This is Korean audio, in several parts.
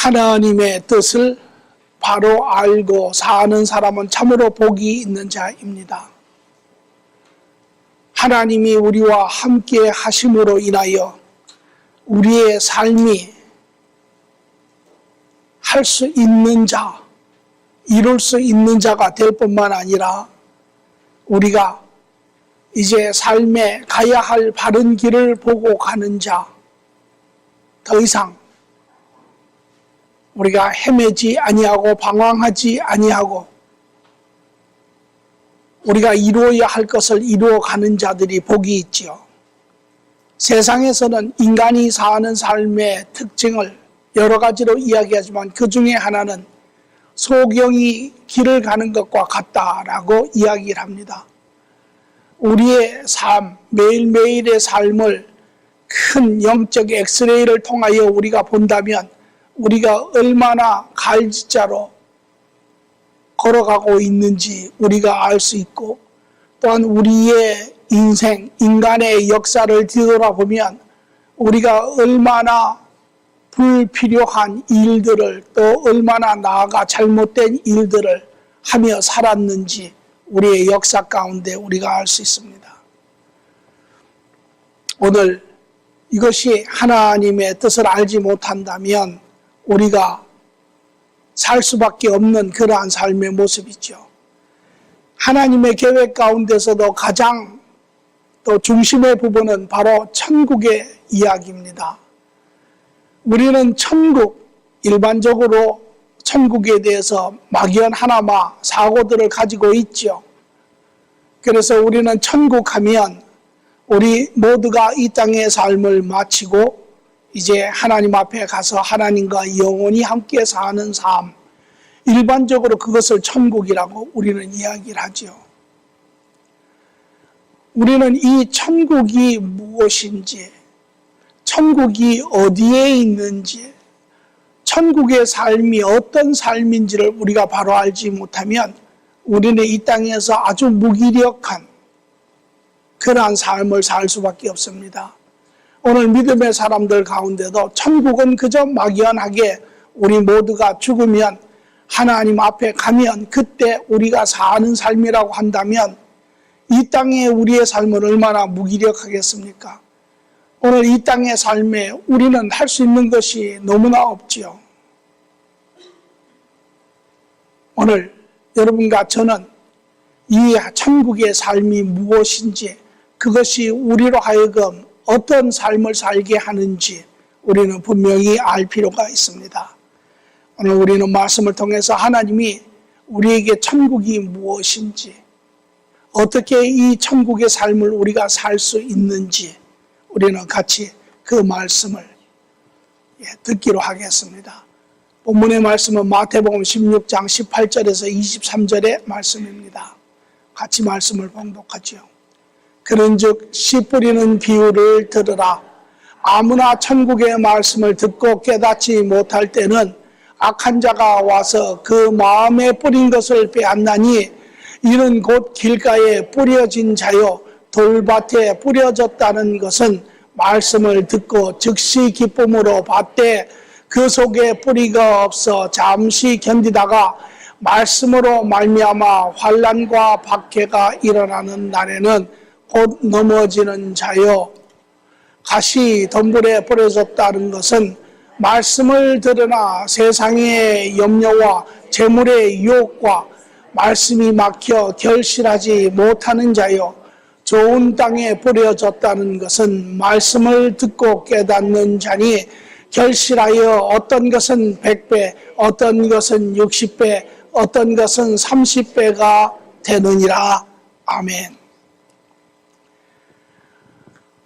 하나님의 뜻을 바로 알고 사는 사람은 참으로 복이 있는 자입니다. 하나님이 우리와 함께 하심으로 인하여 우리의 삶이 할 수 있는 자, 이룰 수 있는 자가 될 뿐만 아니라 우리가 이제 삶에 가야 할 바른 길을 보고 가는 자, 더 이상 우리가 헤매지 아니하고 방황하지 아니하고 우리가 이루어야 할 것을 이루어가는 자들이 복이 있지요. 세상에서는 인간이 사는 삶의 특징을 여러 가지로 이야기하지만 그 중에 하나는 소경이 길을 가는 것과 같다라고 이야기를 합니다. 우리의 삶, 매일매일의 삶을 큰 영적 엑스레이를 통하여 우리가 본다면 우리가 얼마나 갈지자로 걸어가고 있는지 우리가 알 수 있고, 또한 우리의 인생, 인간의 역사를 뒤돌아보면 우리가 얼마나 불필요한 일들을, 또 얼마나 나아가 잘못된 일들을 하며 살았는지 우리의 역사 가운데 우리가 알 수 있습니다. 오늘 이것이 하나님의 뜻을 알지 못한다면 우리가 살 수밖에 없는 그러한 삶의 모습이죠. 하나님의 계획 가운데서도 가장 또 중심의 부분은 바로 천국의 이야기입니다. 우리는 천국, 일반적으로 천국에 대해서 막연하나마 사고들을 가지고 있죠. 그래서 우리는 천국 하면 우리 모두가 이 땅의 삶을 마치고 이제 하나님 앞에 가서 하나님과 영원히 함께 사는 삶, 일반적으로 그것을 천국이라고 우리는 이야기를 하죠. 우리는 이 천국이 무엇인지, 천국이 어디에 있는지, 천국의 삶이 어떤 삶인지를 우리가 바로 알지 못하면 우리는 이 땅에서 아주 무기력한 그러한 삶을 살 수밖에 없습니다. 오늘 믿음의 사람들 가운데도 천국은 그저 막연하게 우리 모두가 죽으면 하나님 앞에 가면 그때 우리가 사는 삶이라고 한다면 이 땅에 우리의 삶은 얼마나 무기력하겠습니까? 오늘 이 땅의 삶에 우리는 할 수 있는 것이 너무나 없지요. 오늘 여러분과 저는 이 천국의 삶이 무엇인지, 그것이 우리로 하여금 어떤 삶을 살게 하는지 우리는 분명히 알 필요가 있습니다. 오늘 우리는 말씀을 통해서 하나님이 우리에게 천국이 무엇인지, 어떻게 이 천국의 삶을 우리가 살 수 있는지 우리는 같이 그 말씀을 듣기로 하겠습니다. 본문의 말씀은 마태복음 16장 18절에서 23절의 말씀입니다. 같이 말씀을 봉독하지요. 그런즉 씨 뿌리는 비유를 들으라. 아무나 천국의 말씀을 듣고 깨닫지 못할 때는 악한 자가 와서 그 마음에 뿌린 것을 빼앗나니 이는 곧 길가에 뿌려진 자요 돌밭에 뿌려졌다는 것은 말씀을 듣고 즉시 기쁨으로 받되 그 속에 뿌리가 없어 잠시 견디다가 말씀으로 말미암아 환난과 박해가 일어나는 날에는 곧 넘어지는 자요. 가시 덤불에 뿌려졌다는 것은 말씀을 들으나 세상의 염려와 재물의 유혹과 말씀이 막혀 결실하지 못하는 자요. 좋은 땅에 뿌려졌다는 것은 말씀을 듣고 깨닫는 자니 결실하여 어떤 것은 100배, 어떤 것은 60배, 어떤 것은 30배가 되느니라. 아멘.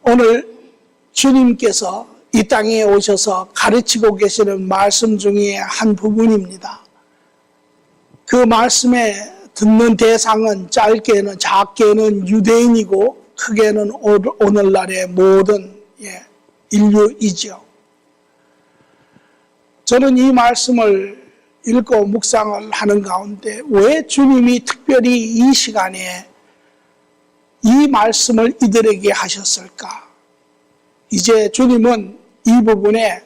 오늘 주님께서 이 땅에 오셔서 가르치고 계시는 말씀 중에 한 부분입니다. 그 말씀에 듣는 대상은 짧게는 작게는 유대인이고 크게는 오늘날의 모든 인류이죠. 저는 이 말씀을 읽고 묵상을 하는 가운데 왜 주님이 특별히 이 시간에 이 말씀을 이들에게 하셨을까? 이제 주님은 이 부분에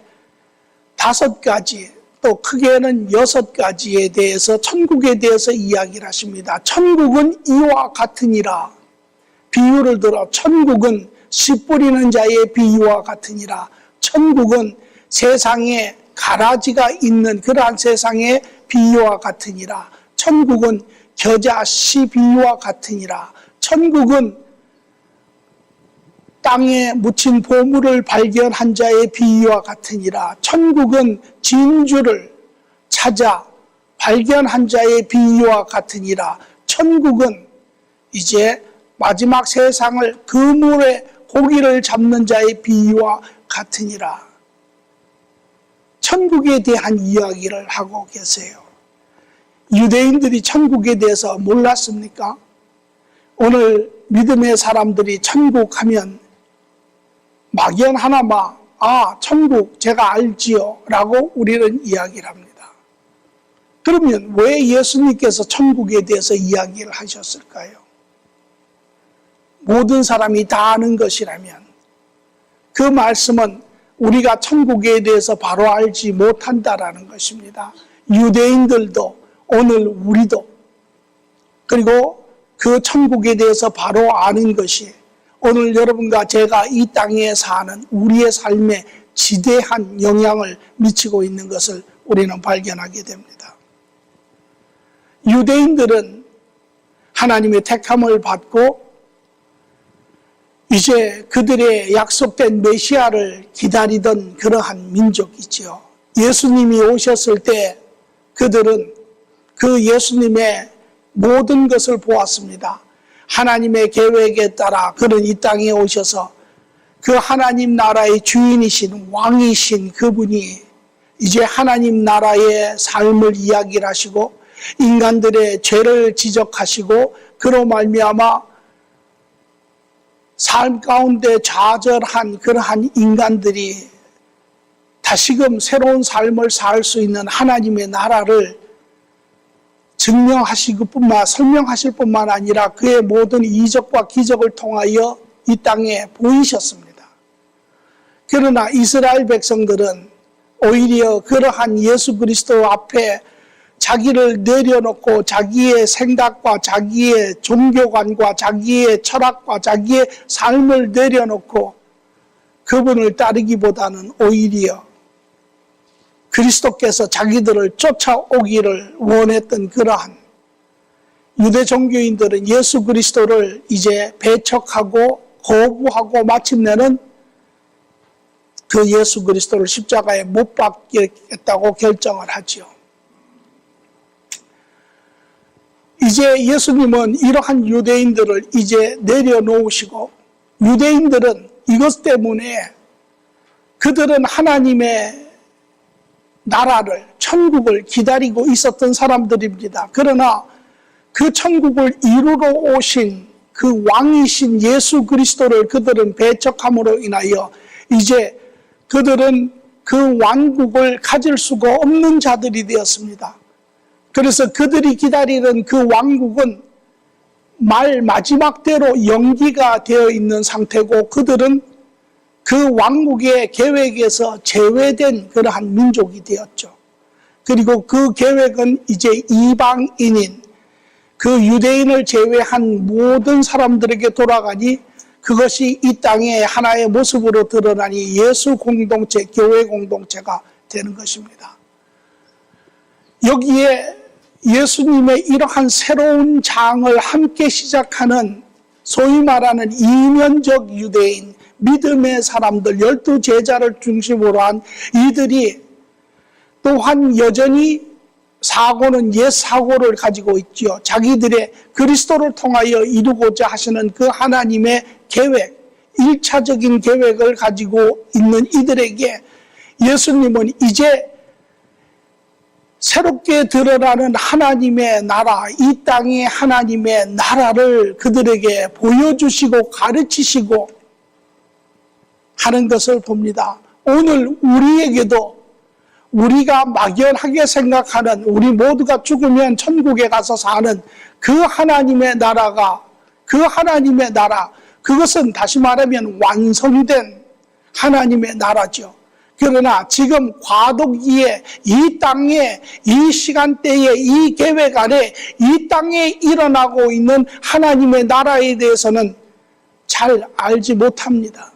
5가지 또 크게는 6가지에 대해서 천국에 대해서 이야기를 하십니다. 천국은 이와 같으니라. 비유를 들어 천국은 씨 뿌리는 자의 비유와 같으니라. 천국은 세상에 가라지가 있는 그러한 세상의 비유와 같으니라. 천국은 겨자 씨 비유와 같으니라. 천국은 땅에 묻힌 보물을 발견한 자의 비유와 같으니라. 천국은 진주를 찾아 발견한 자의 비유와 같으니라. 천국은 이제 마지막 세상을 그물에 고기를 잡는 자의 비유와 같으니라. 천국에 대한 이야기를 하고 계세요. 유대인들이 천국에 대해서 몰랐습니까? 오늘 믿음의 사람들이 천국 하면 막연하나마 천국 제가 알지요 라고 우리는 이야기를 합니다. 그러면 왜 예수님께서 천국에 대해서 이야기를 하셨을까요? 모든 사람이 다 아는 것이라면 그 말씀은 우리가 천국에 대해서 바로 알지 못한다라는 것입니다. 유대인들도 오늘 우리도 그리고 그 천국에 대해서 바로 아는 것이 오늘 여러분과 제가 이 땅에 사는 우리의 삶에 지대한 영향을 미치고 있는 것을 우리는 발견하게 됩니다. 유대인들은 하나님의 택함을 받고 이제 그들의 약속된 메시아를 기다리던 그러한 민족이지요. 예수님이 오셨을 때 그들은 그 예수님의 모든 것을 보았습니다. 하나님의 계획에 따라 그는 이 땅에 오셔서 그 하나님 나라의 주인이신 왕이신 그분이 이제 하나님 나라의 삶을 이야기를 하시고 인간들의 죄를 지적하시고 그로 말미암아 삶 가운데 좌절한 그러한 인간들이 다시금 새로운 삶을 살 수 있는 하나님의 나라를 설명하실 뿐만 아니라 그의 모든 이적과 기적을 통하여 이 땅에 보이셨습니다. 그러나 이스라엘 백성들은 오히려 그러한 예수 그리스도 앞에 자기를 내려놓고 자기의 생각과 자기의 종교관과 자기의 철학과 자기의 삶을 내려놓고 그분을 따르기보다는 오히려 그리스도께서 자기들을 쫓아오기를 원했던 그러한 유대 종교인들은 예수 그리스도를 이제 배척하고 거부하고 마침내는 그 예수 그리스도를 십자가에 못 박겠다고 결정을 하죠. 이제 예수님은 이러한 유대인들을 이제 내려놓으시고 유대인들은 이것 때문에 그들은 하나님의 나라를 천국을 기다리고 있었던 사람들입니다. 그러나 그 천국을 이루러 오신 그 왕이신 예수 그리스도를 그들은 배척함으로 인하여 이제 그들은 그 왕국을 가질 수가 없는 자들이 되었습니다. 그래서 그들이 기다리는 그 왕국은 마지막 때로 연기가 되어 있는 상태고 그들은 그 왕국의 계획에서 제외된 그러한 민족이 되었죠. 그리고 그 계획은 이제 이방인인 그 유대인을 제외한 모든 사람들에게 돌아가니 그것이 이 땅에 하나의 모습으로 드러나니 예수 공동체, 교회 공동체가 되는 것입니다. 여기에 예수님의 이러한 새로운 장을 함께 시작하는 소위 말하는 이면적 유대인, 믿음의 사람들, 12제자를 중심으로 한 이들이 또한 여전히 사고는 옛 사고를 가지고 있지요. 자기들의 그리스도를 통하여 이루고자 하시는 그 하나님의 계획, 1차적인 계획을 가지고 있는 이들에게 예수님은 이제 새롭게 드러나는 하나님의 나라, 이 땅의 하나님의 나라를 그들에게 보여주시고 가르치시고 하는 것을 봅니다. 오늘 우리에게도 우리가 막연하게 생각하는 우리 모두가 죽으면 천국에 가서 사는 그 하나님의 나라가 그 하나님의 나라, 그것은 다시 말하면 완성된 하나님의 나라죠. 그러나 지금 과도기에 이 땅에 이 시간대에 이 계획 아래 이 땅에 일어나고 있는 하나님의 나라에 대해서는 잘 알지 못합니다.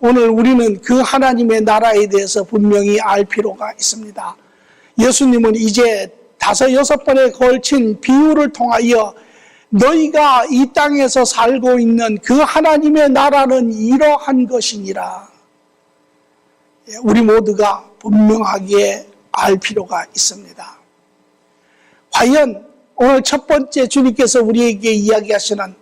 오늘 우리는 그 하나님의 나라에 대해서 분명히 알 필요가 있습니다. 예수님은 이제 5, 6번에 걸친 비유를 통하여 너희가 이 땅에서 살고 있는 그 하나님의 나라는 이러한 것이니라. 우리 모두가 분명하게 알 필요가 있습니다. 과연 오늘 첫 번째 주님께서 우리에게 이야기하시는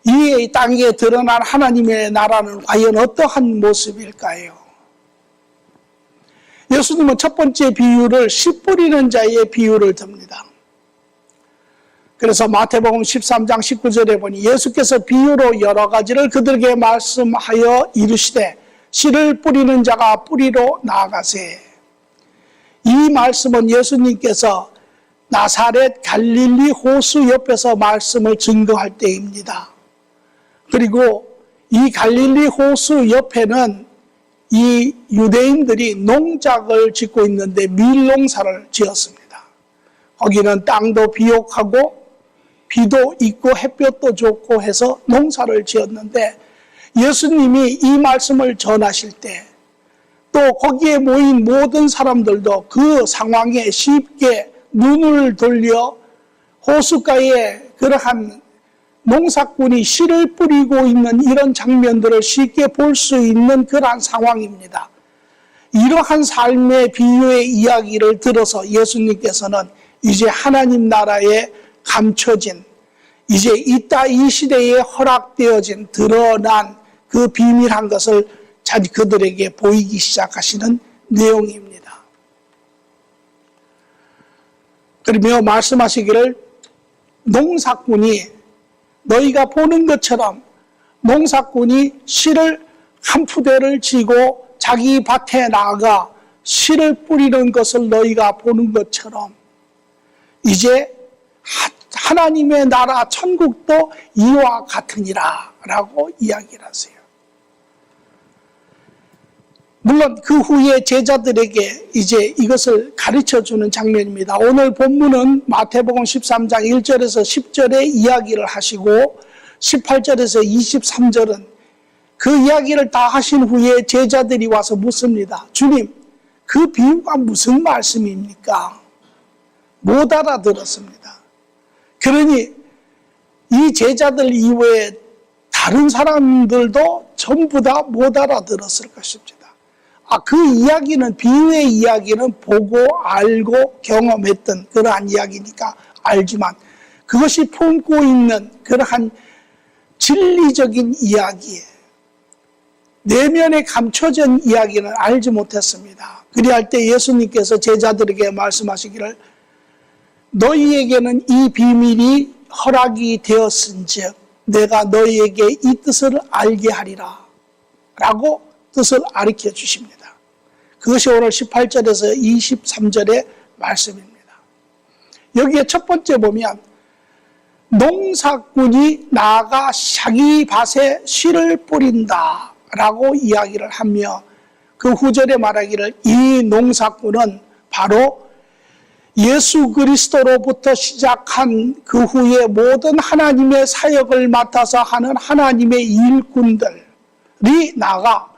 이 땅에 드러난 하나님의 나라는 과연 어떠한 모습일까요? 예수님은 첫 번째 비유를 씨 뿌리는 자의 비유를 듭니다. 그래서 마태복음 13장 19절에 보니 예수께서 비유로 여러 가지를 그들에게 말씀하여 이르시되 씨를 뿌리는 자가 뿌리로 나아가세. 이 말씀은 예수님께서 나사렛 갈릴리 호수 옆에서 말씀을 증거할 때입니다. 그리고 이 갈릴리 호수 옆에는 이 유대인들이 농작을 짓고 있는데 밀농사를 지었습니다. 거기는 땅도 비옥하고 비도 있고 햇볕도 좋고 해서 농사를 지었는데 예수님이 이 말씀을 전하실 때 또 거기에 모인 모든 사람들도 그 상황에 쉽게 눈을 돌려 호숫가에 그러한 농사꾼이 씨를 뿌리고 있는 이런 장면들을 쉽게 볼 수 있는 그러한 상황입니다. 이러한 삶의 비유의 이야기를 들어서 예수님께서는 이제 하나님 나라에 감춰진, 이제 이 시대에 허락되어진 드러난 그 비밀한 것을 그들에게 보이기 시작하시는 내용입니다. 그러며 말씀하시기를 농사꾼이 너희가 보는 것처럼 농사꾼이 씨를 한 푸대를 지고 자기 밭에 나가 씨를 뿌리는 것을 너희가 보는 것처럼 이제 하나님의 나라 천국도 이와 같으니라 라고 이야기를 하세요. 물론 그 후에 제자들에게 이제 이것을 가르쳐주는 장면입니다. 오늘 본문은 마태복음 13장 1절에서 10절의 이야기를 하시고 18절에서 23절은 그 이야기를 다 하신 후에 제자들이 와서 묻습니다. 주님, 그 비유가 무슨 말씀입니까? 못 알아들었습니다. 그러니 이 제자들 이외에 다른 사람들도 전부 다 못 알아들었을 것입니다. 그 이야기는, 비유의 이야기는 보고 알고 경험했던 그러한 이야기니까 알지만 그것이 품고 있는 그러한 진리적인 이야기, 내면에 감춰진 이야기는 알지 못했습니다. 그리할 때 예수님께서 제자들에게 말씀하시기를 너희에게는 이 비밀이 허락이 되었은즉 내가 너희에게 이 뜻을 알게 하리라 라고 뜻을 가르쳐 주십니다. 그것이 오늘 18절에서 23절의 말씀입니다. 여기에 첫 번째 보면 농사꾼이 나아가 자기 밭에 씨를 뿌린다 라고 이야기를 하며 그 후절에 말하기를 이 농사꾼은 바로 예수 그리스도로부터 시작한 그 후에 모든 하나님의 사역을 맡아서 하는 하나님의 일꾼들이 나가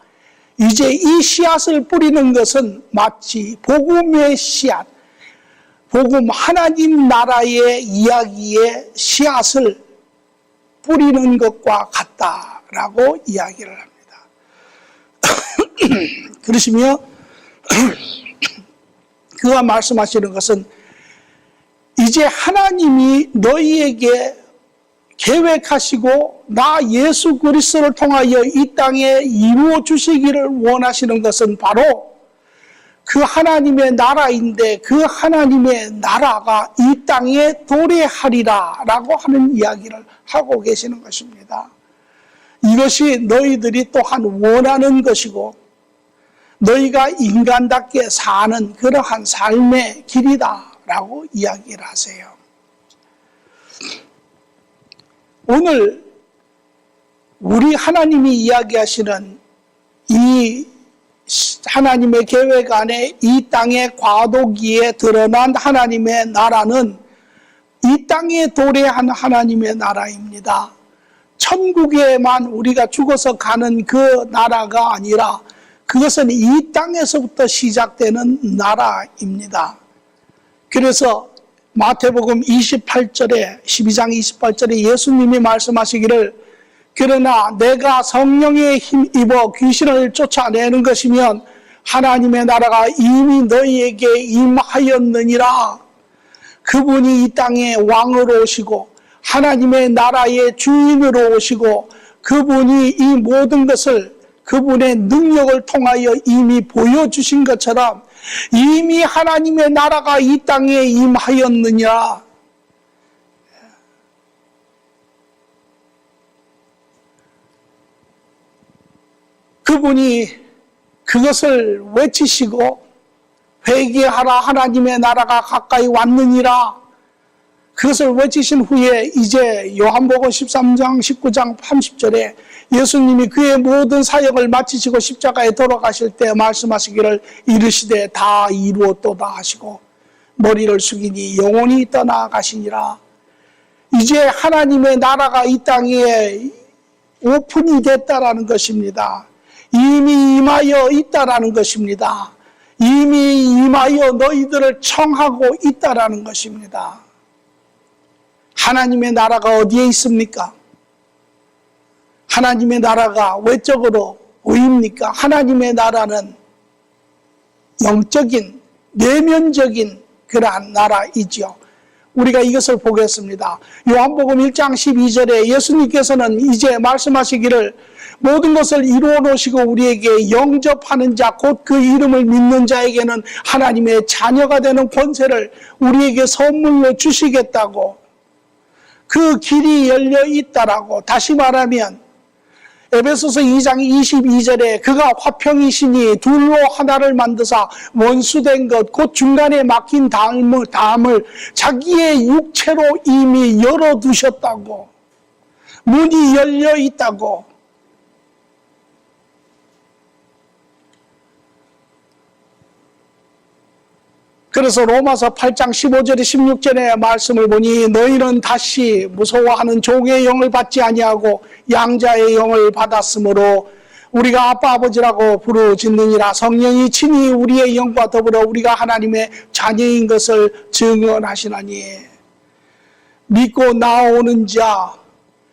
이제 이 씨앗을 뿌리는 것은 마치 복음의 씨앗, 복음 하나님 나라의 이야기의 씨앗을 뿌리는 것과 같다라고 이야기를 합니다. 그러시며 그가 말씀하시는 것은 이제 하나님이 너희에게 계획하시고 나 예수 그리스도를 통하여 이 땅에 이루어 주시기를 원하시는 것은 바로 그 하나님의 나라인데 그 하나님의 나라가 이 땅에 도래하리라 라고 하는 이야기를 하고 계시는 것입니다. 이것이 너희들이 또한 원하는 것이고 너희가 인간답게 사는 그러한 삶의 길이다 라고 이야기를 하세요. 오늘 우리 하나님이 이야기하시는 이 하나님의 계획 안에 이 땅의 과도기에 드러난 하나님의 나라는 이 땅에 도래한 하나님의 나라입니다. 천국에만 우리가 죽어서 가는 그 나라가 아니라 그것은 이 땅에서부터 시작되는 나라입니다. 그래서 마태복음 28절에 12장 28절에 예수님이 말씀하시기를 그러나 내가 성령에 힘입어 귀신을 쫓아내는 것이면 하나님의 나라가 이미 너희에게 임하였느니라. 그분이 이 땅에 왕으로 오시고 하나님의 나라의 주인으로 오시고 그분이 이 모든 것을 그분의 능력을 통하여 이미 보여주신 것처럼 이미 하나님의 나라가 이 땅에 임하였느냐. 그분이 그것을 외치시고 회개하라 하나님의 나라가 가까이 왔느니라. 그것을 외치신 후에 이제 요한복음 13장 19장 30절에 예수님이 그의 모든 사역을 마치시고 십자가에 돌아가실 때 말씀하시기를 이르시되 다 이루었도다 하시고 머리를 숙이니 영원히 떠나가시니라. 이제 하나님의 나라가 이 땅에 오픈이 됐다라는 것입니다. 이미 임하여 있다라는 것입니다. 이미 임하여 너희들을 청하고 있다라는 것입니다. 하나님의 나라가 어디에 있습니까? 하나님의 나라가 외적으로 보입니까? 하나님의 나라는 영적인, 내면적인 그러한 나라이지요. 우리가 이것을 보겠습니다. 요한복음 1장 12절에 예수님께서는 이제 말씀하시기를 모든 것을 이루어 놓으시고 우리에게 영접하는 자, 곧 그 이름을 믿는 자에게는 하나님의 자녀가 되는 권세를 우리에게 선물로 주시겠다고, 그 길이 열려 있다라고, 다시 말하면 에베소서 2장 22절에 그가 화평이시니 둘로 하나를 만드사 원수된 것 곧 중간에 막힌 담을 자기의 육체로 이미 열어두셨다고, 문이 열려 있다고. 그래서 로마서 8장 15절에 16절의 말씀을 보니 너희는 다시 무서워하는 종의 영을 받지 아니하고 양자의 영을 받았으므로 우리가 아빠 아버지라고 부르짖느니라. 성령이 친히 우리의 영과 더불어 우리가 하나님의 자녀인 것을 증언하시나니 믿고 나오는 자,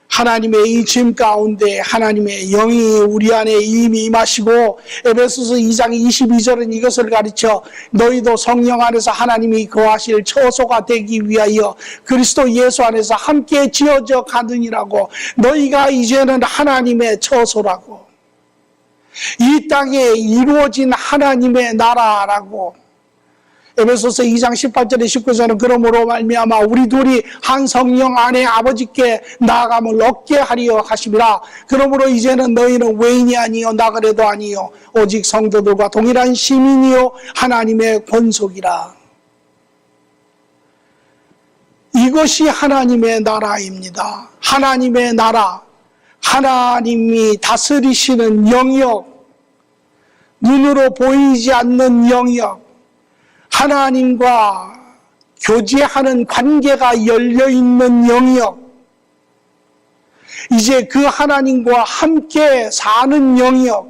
하나님의 이 짐 가운데 하나님의 영이 우리 안에 이미 임하시고, 에베소서 2장 22절은 이것을 가르쳐 너희도 성령 안에서 하나님이 거하실 처소가 되기 위하여 그리스도 예수 안에서 함께 지어져 가느니라고. 너희가 이제는 하나님의 처소라고, 이 땅에 이루어진 하나님의 나라라고. 에베소서 2장 18절에 19절은 그러므로 말미암아 우리 둘이 한 성령 안에 아버지께 나아감을 얻게 하리어 하심이라. 그러므로 이제는 너희는 외인이 아니요 나그네도 아니요 오직 성도들과 동일한 시민이요 하나님의 권속이라. 이것이 하나님의 나라입니다. 하나님의 나라, 하나님이 다스리시는 영역, 눈으로 보이지 않는 영역, 하나님과 교제하는 관계가 열려있는 영역, 이제 그 하나님과 함께 사는 영역,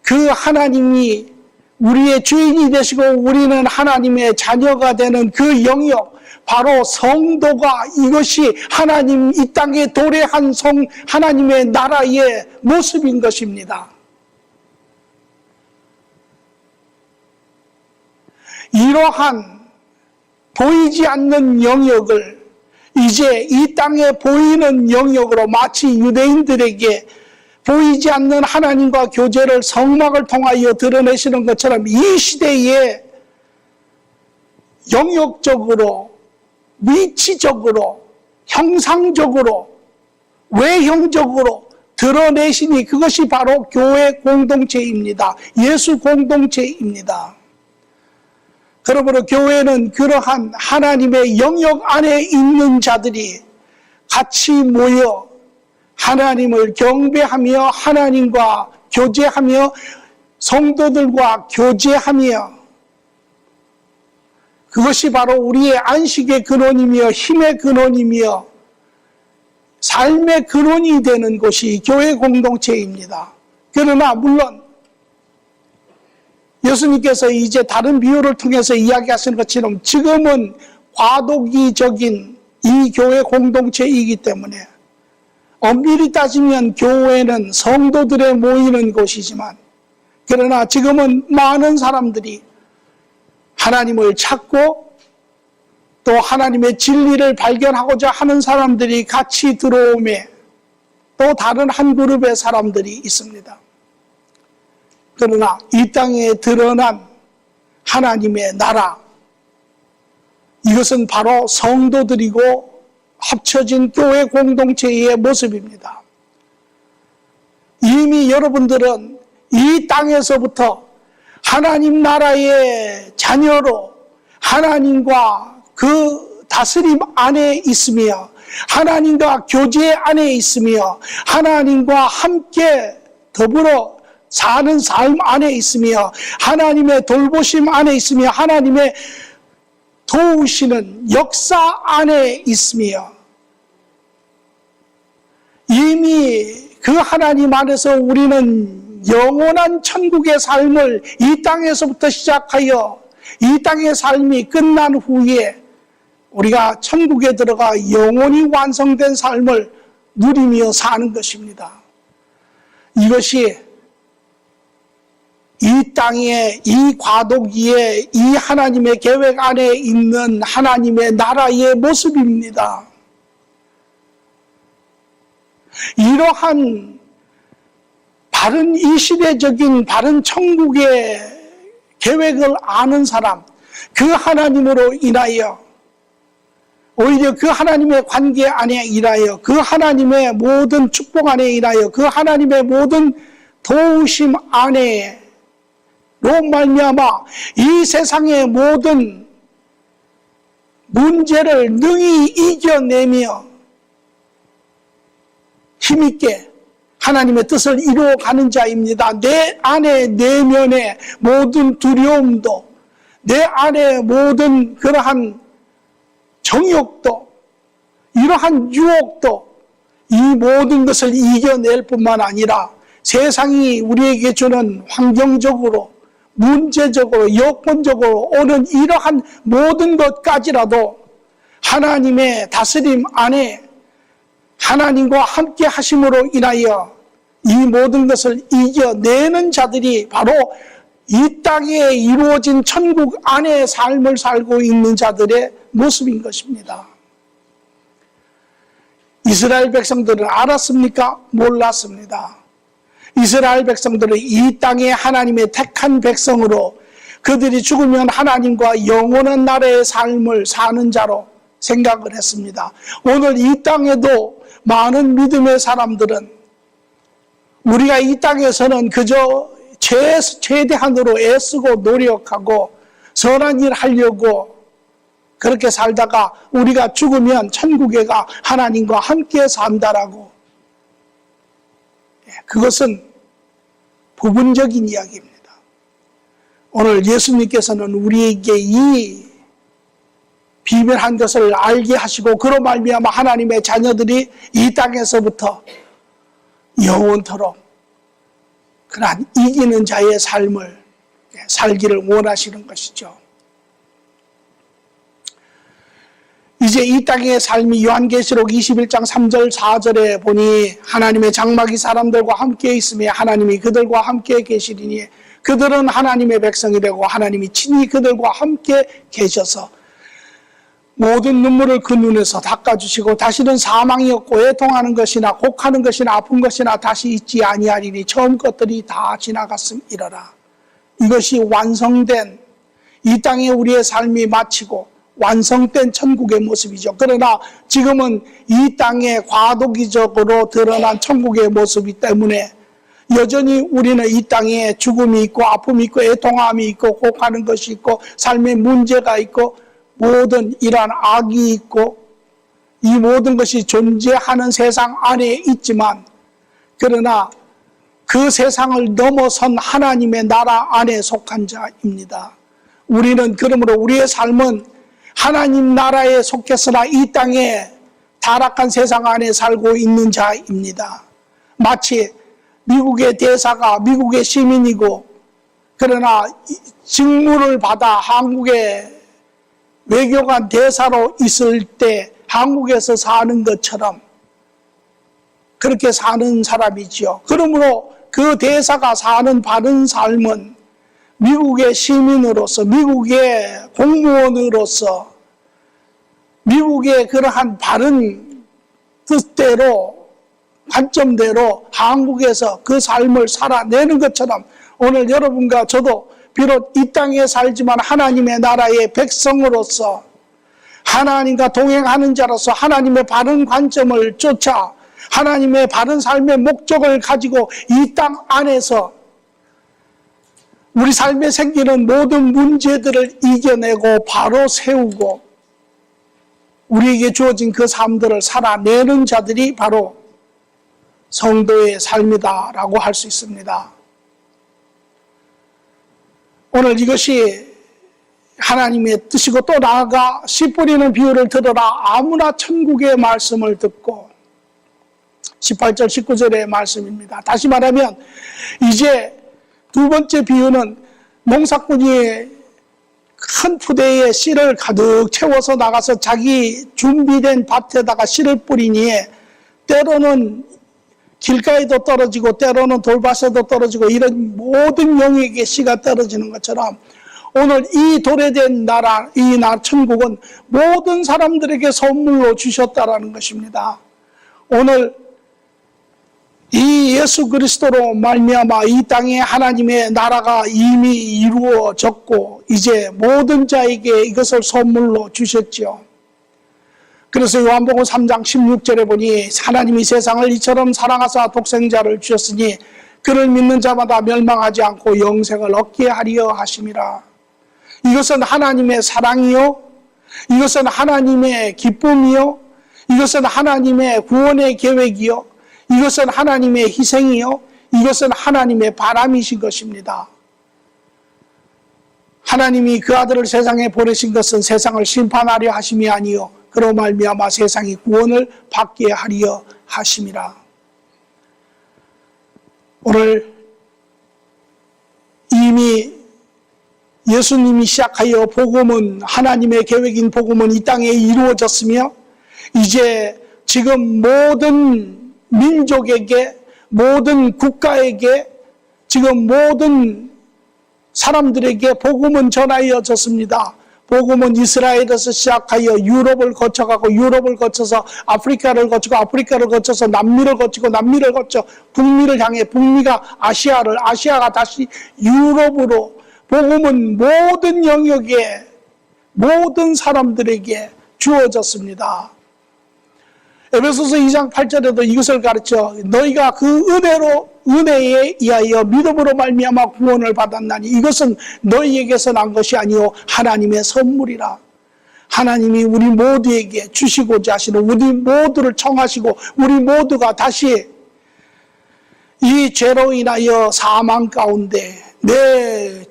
그 하나님이 우리의 주인이 되시고 우리는 하나님의 자녀가 되는 그 영역, 바로 성도가, 이것이 하나님 이 땅에 도래한 하나님의 나라의 모습인 것입니다. 이러한 보이지 않는 영역을 이제 이 땅에 보이는 영역으로, 마치 유대인들에게 보이지 않는 하나님과 교제를 성막을 통하여 드러내시는 것처럼 이 시대에 영역적으로, 위치적으로, 형상적으로, 외형적으로 드러내시니 그것이 바로 교회 공동체입니다. 예수 공동체입니다. 그러므로 교회는 그러한 하나님의 영역 안에 있는 자들이 같이 모여 하나님을 경배하며 하나님과 교제하며 성도들과 교제하며 그것이 바로 우리의 안식의 근원이며 힘의 근원이며 삶의 근원이 되는 곳이 교회 공동체입니다. 그러나 물론 예수님께서 이제 다른 비유를 통해서 이야기하시는 것처럼 지금은 과도기적인 이 교회 공동체이기 때문에 엄밀히 따지면 교회는 성도들의 모이는 곳이지만 그러나 지금은 많은 사람들이 하나님을 찾고 또 하나님의 진리를 발견하고자 하는 사람들이 같이 들어오며 또 다른 한 그룹의 사람들이 있습니다. 그러나 이 땅에 드러난 하나님의 나라, 이것은 바로 성도들이고 합쳐진 교회 공동체의 모습입니다. 이미 여러분들은 이 땅에서부터 하나님 나라의 자녀로 하나님과 그 다스림 안에 있으며 하나님과 교제 안에 있으며 하나님과 함께 더불어 사는 삶 안에 있으며 하나님의 돌보심 안에 있으며 하나님의 도우시는 역사 안에 있으며 이미 그 하나님 안에서 우리는 영원한 천국의 삶을 이 땅에서부터 시작하여 이 땅의 삶이 끝난 후에 우리가 천국에 들어가 영원히 완성된 삶을 누리며 사는 것입니다. 이것이 이 땅에 이 과도기에 이 하나님의 계획 안에 있는 하나님의 나라의 모습입니다. 이러한 바른 이 시대적인 바른 천국의 계획을 아는 사람, 그 하나님으로 인하여 오히려 그 하나님의 관계 안에 인하여 그 하나님의 모든 축복 안에 인하여 그 하나님의 모든 도우심 안에 로 말미암아 이 세상의 모든 문제를 능히 이겨내며 힘있게 하나님의 뜻을 이루어가는 자입니다. 내 안에 내면의 모든 두려움도 내 안에 모든 그러한 정욕도 이러한 유혹도 이 모든 것을 이겨낼 뿐만 아니라 세상이 우리에게 주는 환경적으로 문제적으로 여건적으로 오는 이러한 모든 것까지라도 하나님의 다스림 안에 하나님과 함께 하심으로 인하여 이 모든 것을 이겨내는 자들이 바로 이 땅에 이루어진 천국 안에 삶을 살고 있는 자들의 모습인 것입니다. 이스라엘 백성들은 알았습니까? 몰랐습니다. 이스라엘 백성들은 이 땅에 하나님의 택한 백성으로 그들이 죽으면 하나님과 영원한 나라의 삶을 사는 자로 생각을 했습니다. 오늘 이 땅에도 많은 믿음의 사람들은 우리가 이 땅에서는 그저 최대한으로 애쓰고 노력하고 선한 일 하려고 그렇게 살다가 우리가 죽으면 천국에 가 하나님과 함께 산다라고. 그것은 부분적인 이야기입니다. 오늘 예수님께서는 우리에게 이 비밀한 것을 알게 하시고 그로 말미암아 하나님의 자녀들이 이 땅에서부터 영원토록 그러한 이기는 자의 삶을 살기를 원하시는 것이죠. 이제 이 땅의 삶이 요한계시록 21장 3절 4절에 보니 하나님의 장막이 사람들과 함께 있으며 하나님이 그들과 함께 계시리니 그들은 하나님의 백성이 되고 하나님이 친히 그들과 함께 계셔서 모든 눈물을 그 눈에서 닦아주시고 다시는 사망이 없고 애통하는 것이나 곡하는 것이나 아픈 것이나 다시 있지 아니하리니 처음 것들이 다 지나갔음이러라. 이것이 완성된 이 땅에 우리의 삶이 마치고 완성된 천국의 모습이죠. 그러나 지금은 이 땅에 과도기적으로 드러난 천국의 모습이기 때문에 여전히 우리는 이 땅에 죽음이 있고 아픔이 있고 애통함이 있고 곡하는 것이 있고 삶의 문제가 있고 모든 이러한 악이 있고 이 모든 것이 존재하는 세상 안에 있지만 그러나 그 세상을 넘어선 하나님의 나라 안에 속한 자입니다. 우리는 그러므로 우리의 삶은 하나님 나라에 속했으나 이 땅에 타락한 세상 안에 살고 있는 자입니다. 마치 미국의 대사가 미국의 시민이고 그러나 직무를 받아 한국의 외교관 대사로 있을 때 한국에서 사는 것처럼 그렇게 사는 사람이지요. 그러므로 그 대사가 사는 바른 삶은 미국의 시민으로서, 미국의 공무원으로서, 미국의 그러한 바른 뜻대로, 관점대로 한국에서 그 삶을 살아내는 것처럼 오늘 여러분과 저도 비록 이 땅에 살지만 하나님의 나라의 백성으로서 하나님과 동행하는 자로서 하나님의 바른 관점을 쫓아 하나님의 바른 삶의 목적을 가지고 이 땅 안에서 우리 삶에 생기는 모든 문제들을 이겨내고 바로 세우고 우리에게 주어진 그 삶들을 살아내는 자들이 바로 성도의 삶이다라고 할 수 있습니다. 오늘 이것이 하나님의 뜻이고 또 나아가 씨 뿌리는 비유를 들어라. 아무나 천국의 말씀을 듣고 18절 19절의 말씀입니다. 다시 말하면 이제 두 번째 비유는 농사꾼이 큰 푸대에 씨를 가득 채워서 나가서 자기 준비된 밭에다가 씨를 뿌리니 때로는 길가에도 떨어지고 때로는 돌밭에도 떨어지고 이런 모든 영역에 씨가 떨어지는 것처럼 오늘 이 도래된 나라, 이 천국은 모든 사람들에게 선물로 주셨다라는 것입니다. 오늘 이 예수 그리스도로 말미암아 이 땅에 하나님의 나라가 이미 이루어졌고 이제 모든 자에게 이것을 선물로 주셨죠. 그래서 요한복음 3장 16절에 보니 하나님이 세상을 이처럼 사랑하사 독생자를 주셨으니 그를 믿는 자마다 멸망하지 않고 영생을 얻게 하리여 하심이라. 이것은 하나님의 사랑이요, 이것은 하나님의 기쁨이요, 이것은 하나님의 구원의 계획이요, 이것은 하나님의 희생이요, 이것은 하나님의 바람이신 것입니다. 하나님이 그 아들을 세상에 보내신 것은 세상을 심판하려 하심이 아니요 그로 말미암아 세상이 구원을 받게 하리여 하심이라. 오늘 이미 예수님이 시작하여 복음은 하나님의 계획인 복음은 이 땅에 이루어졌으며 이제 지금 모든 민족에게 모든 국가에게 지금 모든 사람들에게 복음은 전하여졌습니다. 복음은 이스라엘에서 시작하여 유럽을 거쳐가고 유럽을 거쳐서 아프리카를 거치고 아프리카를 거쳐서 남미를 거치고 남미를 거쳐 북미를 향해 북미가 아시아를 아시아가 다시 유럽으로 복음은 모든 영역에 모든 사람들에게 주어졌습니다. 에베소서 2장 8절에도 이것을 가르쳐 너희가 그 은혜에 의하여 믿음으로 말미암아 구원을 받았나니 이것은 너희에게서 난 것이 아니요 하나님의 선물이라. 하나님이 우리 모두에게 주시고자 하시는 우리 모두를 청하시고 우리 모두가 다시 이 죄로 인하여 사망 가운데 내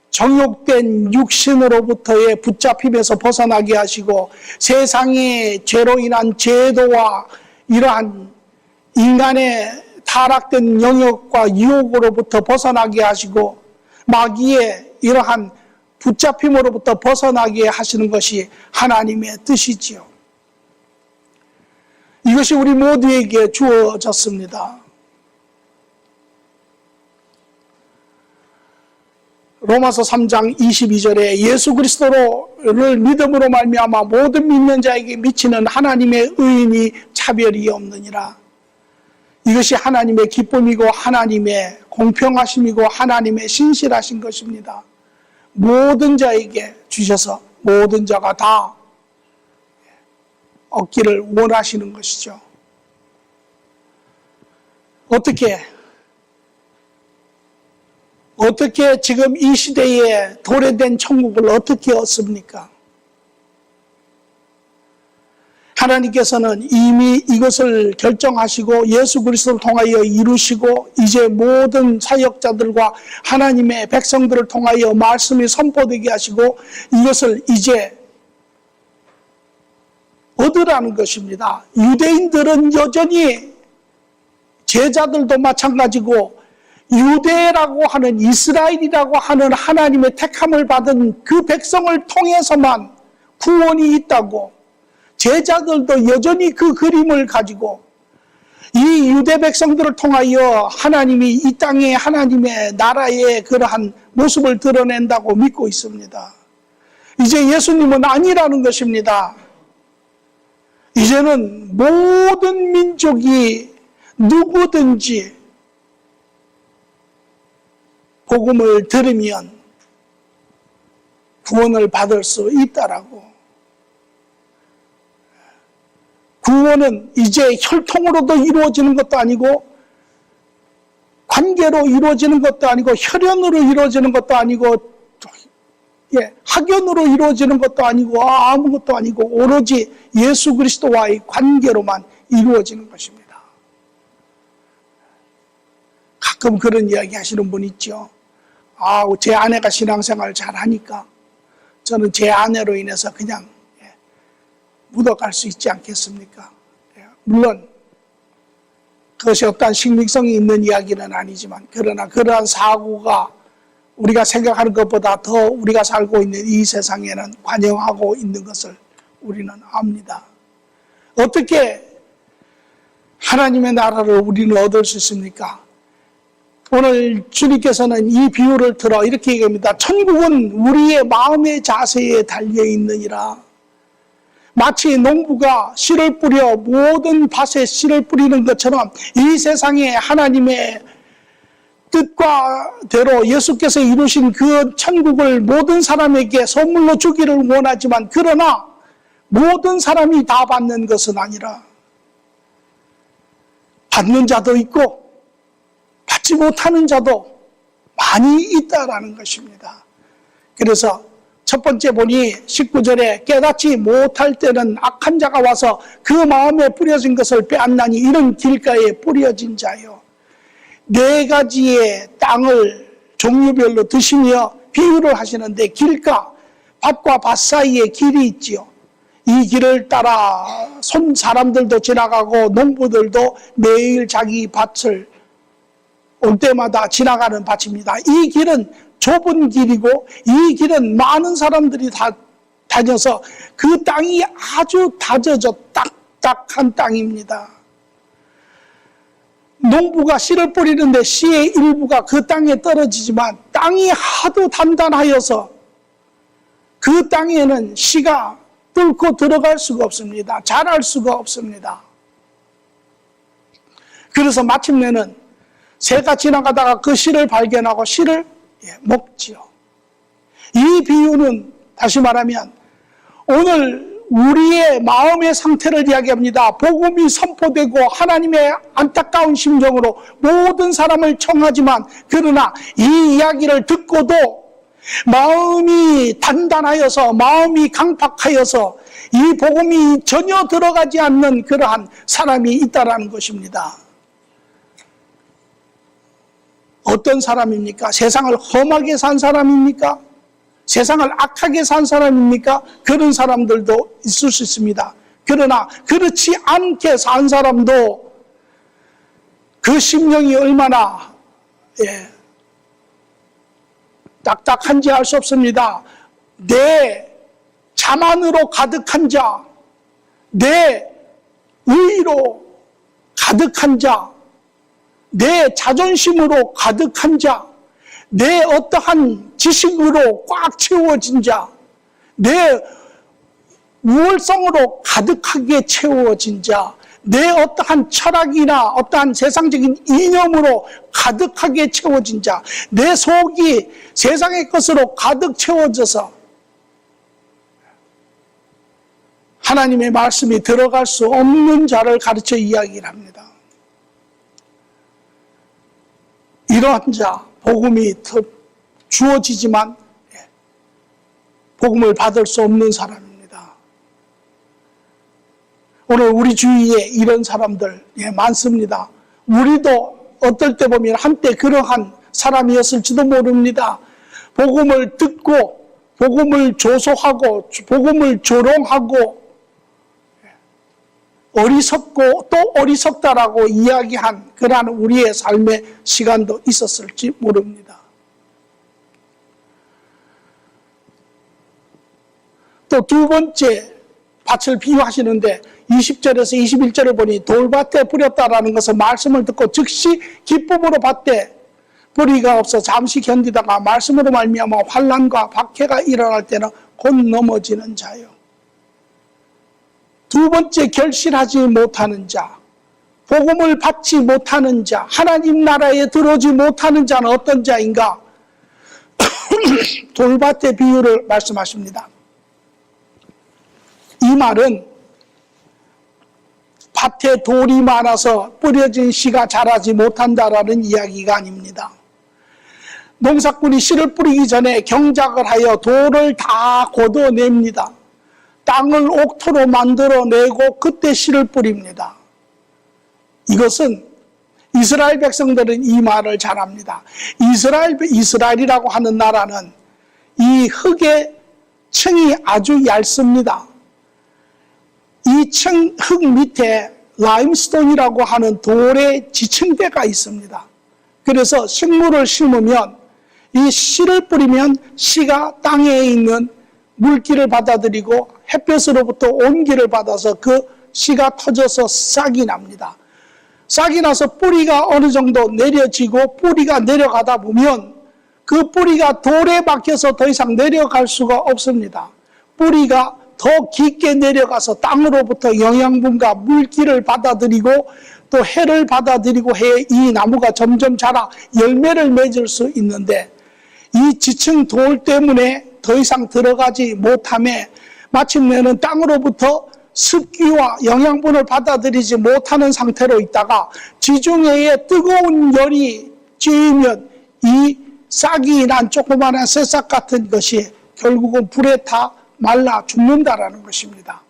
정욕된 육신으로부터의 붙잡힘에서 벗어나게 하시고 세상의 죄로 인한 제도와 이러한 인간의 타락된 영역과 유혹으로부터 벗어나게 하시고 마귀의 이러한 붙잡힘으로부터 벗어나게 하시는 것이 하나님의 뜻이지요. 이것이 우리 모두에게 주어졌습니다. 로마서 3장 22절에 예수 그리스도를 믿음으로 말미암아 모든 믿는 자에게 미치는 하나님의 의인이 차별이 없느니라. 이것이 하나님의 기쁨이고 하나님의 공평하심이고 하나님의 신실하신 것입니다. 모든 자에게 주셔서 모든 자가 다 얻기를 원하시는 것이죠. 어떻게 지금 이 시대에 도래된 천국을 어떻게 얻습니까? 하나님께서는 이미 이것을 결정하시고 예수 그리스도를 통하여 이루시고 이제 모든 사역자들과 하나님의 백성들을 통하여 말씀이 선포되게 하시고 이것을 이제 얻으라는 것입니다. 유대인들은 여전히 제자들도 마찬가지고 유대라고 하는 이스라엘이라고 하는 하나님의 택함을 받은 그 백성을 통해서만 구원이 있다고 제자들도 여전히 그 그림을 가지고 이 유대 백성들을 통하여 하나님이 이 땅에 하나님의 나라의 그러한 모습을 드러낸다고 믿고 있습니다. 이제 예수님은 아니라는 것입니다. 이제는 모든 민족이 누구든지 복음을 들으면 구원을 받을 수 있다라고. 구원은 이제 혈통으로도 이루어지는 것도 아니고 관계로 이루어지는 것도 아니고 혈연으로 이루어지는 것도 아니고 학연으로 이루어지는 것도 아니고 아무것도 아니고 오로지 예수 그리스도와의 관계로만 이루어지는 것입니다. 가끔 그런 이야기 하시는 분 있죠. 제 아내가 신앙생활을 잘하니까 저는 제 아내로 인해서 그냥 묻어갈 수 있지 않겠습니까? 물론 그것이 어떠한 신빙성이 있는 이야기는 아니지만 그러나 그러한 사고가 우리가 생각하는 것보다 더 우리가 살고 있는 이 세상에는 관영하고 있는 것을 우리는 압니다. 어떻게 하나님의 나라를 우리는 얻을 수 있습니까? 오늘 주님께서는 이 비유를 들어 이렇게 얘기합니다. 천국은 우리의 마음의 자세에 달려있느니라. 마치 농부가 씨를 뿌려 모든 밭에 씨를 뿌리는 것처럼 이 세상에 하나님의 뜻과대로 예수께서 이루신 그 천국을 모든 사람에게 선물로 주기를 원하지만 그러나 모든 사람이 다 받는 것은 아니라 받는 자도 있고 받지 못하는 자도 많이 있다라는 것입니다. 그래서 첫 번째 보니 19절에 깨닫지 못할 때는 악한 자가 와서 그 마음에 뿌려진 것을 빼앗나니 이런 길가에 뿌려진 자요. 4가지의 땅을 종류별로 드시며 비유를 하시는데 길가, 밭과 밭 사이에 길이 있지요. 이 길을 따라 사람들도 지나가고 농부들도 매일 자기 밭을 올 때마다 지나가는 밭입니다. 이 길은 좁은 길이고 이 길은 많은 사람들이 다 다녀서 그 땅이 아주 다져져 딱딱한 땅입니다. 농부가 씨를 뿌리는데 씨의 일부가 그 땅에 떨어지지만 땅이 하도 단단하여서 그 땅에는 씨가 뚫고 들어갈 수가 없습니다. 자랄 수가 없습니다. 그래서 마침내는 새가 지나가다가 그 씨를 발견하고 씨를 먹지요. 이 비유는 다시 말하면 오늘 우리의 마음의 상태를 이야기합니다. 복음이 선포되고 하나님의 안타까운 심정으로 모든 사람을 청하지만 그러나 이 이야기를 듣고도 마음이 단단하여서 마음이 강팍하여서 이 복음이 전혀 들어가지 않는 그러한 사람이 있다라는 것입니다. 어떤 사람입니까? 세상을 험하게 산 사람입니까? 세상을 악하게 산 사람입니까? 그런 사람들도 있을 수 있습니다. 그러나 그렇지 않게 산 사람도 그 심령이 얼마나 딱딱한지 알 수 없습니다. 내 자만으로 가득한 자, 내 의로 가득한 자, 내 자존심으로 가득한 자, 내 어떠한 지식으로 꽉 채워진 자, 내 우월성으로 가득하게 채워진 자, 내 어떠한 철학이나 어떠한 세상적인 이념으로 가득하게 채워진 자, 내 속이 세상의 것으로 가득 채워져서 하나님의 말씀이 들어갈 수 없는 자를 가르쳐 이야기를 합니다. 이러한 자, 복음이 주어지지만 복음을 받을 수 없는 사람입니다. 오늘 우리 주위에 이런 사람들 많습니다. 우리도 어떨 때 보면 한때 그러한 사람이었을지도 모릅니다. 복음을 듣고 복음을 조소하고 복음을 조롱하고 어리석고 또 어리석다라고 이야기한 그러한 우리의 삶의 시간도 있었을지 모릅니다. 또 두 번째 밭을 비유하시는데 20절에서 21절을 보니 돌밭에 뿌렸다라는 것은 말씀을 듣고 즉시 기쁨으로 밭에 뿌리가 없어 잠시 견디다가 말씀으로 말미암아 환난과 박해가 일어날 때는 곧 넘어지는 자요. 두 번째, 결실하지 못하는 자, 복음을 받지 못하는 자, 하나님 나라에 들어오지 못하는 자는 어떤 자인가? 돌밭의 비유를 말씀하십니다. 이 말은 밭에 돌이 많아서 뿌려진 씨가 자라지 못한다라는 이야기가 아닙니다. 농사꾼이 씨를 뿌리기 전에 경작을 하여 돌을 다 걷어냅니다. 땅을 옥토로 만들어내고 그때 씨를 뿌립니다. 이것은 이스라엘 백성들은 이 말을 잘 압니다. 이스라엘이라고 하는 나라는 이 흙의 층이 아주 얇습니다. 이 흙 밑에 라임스톤이라고 하는 돌의 지층대가 있습니다. 그래서 식물을 심으면 이 씨를 뿌리면 씨가 땅에 있는 물기를 받아들이고 햇볕으로부터 온기를 받아서 그 씨가 터져서 싹이 납니다. 싹이 나서 뿌리가 어느 정도 내려지고 뿌리가 내려가다 보면 그 뿌리가 돌에 박혀서 더 이상 내려갈 수가 없습니다. 뿌리가 더 깊게 내려가서 땅으로부터 영양분과 물기를 받아들이고 또 해를 받아들이고 해야 이 나무가 점점 자라 열매를 맺을 수 있는데 이 지층 돌 때문에 더 이상 들어가지 못함에 마침내는 땅으로부터 습기와 영양분을 받아들이지 못하는 상태로 있다가 지중해에 뜨거운 열이 쬐면 이 싹이 난 조그마한 새싹 같은 것이 결국은 불에 타 말라 죽는다라는 것입니다.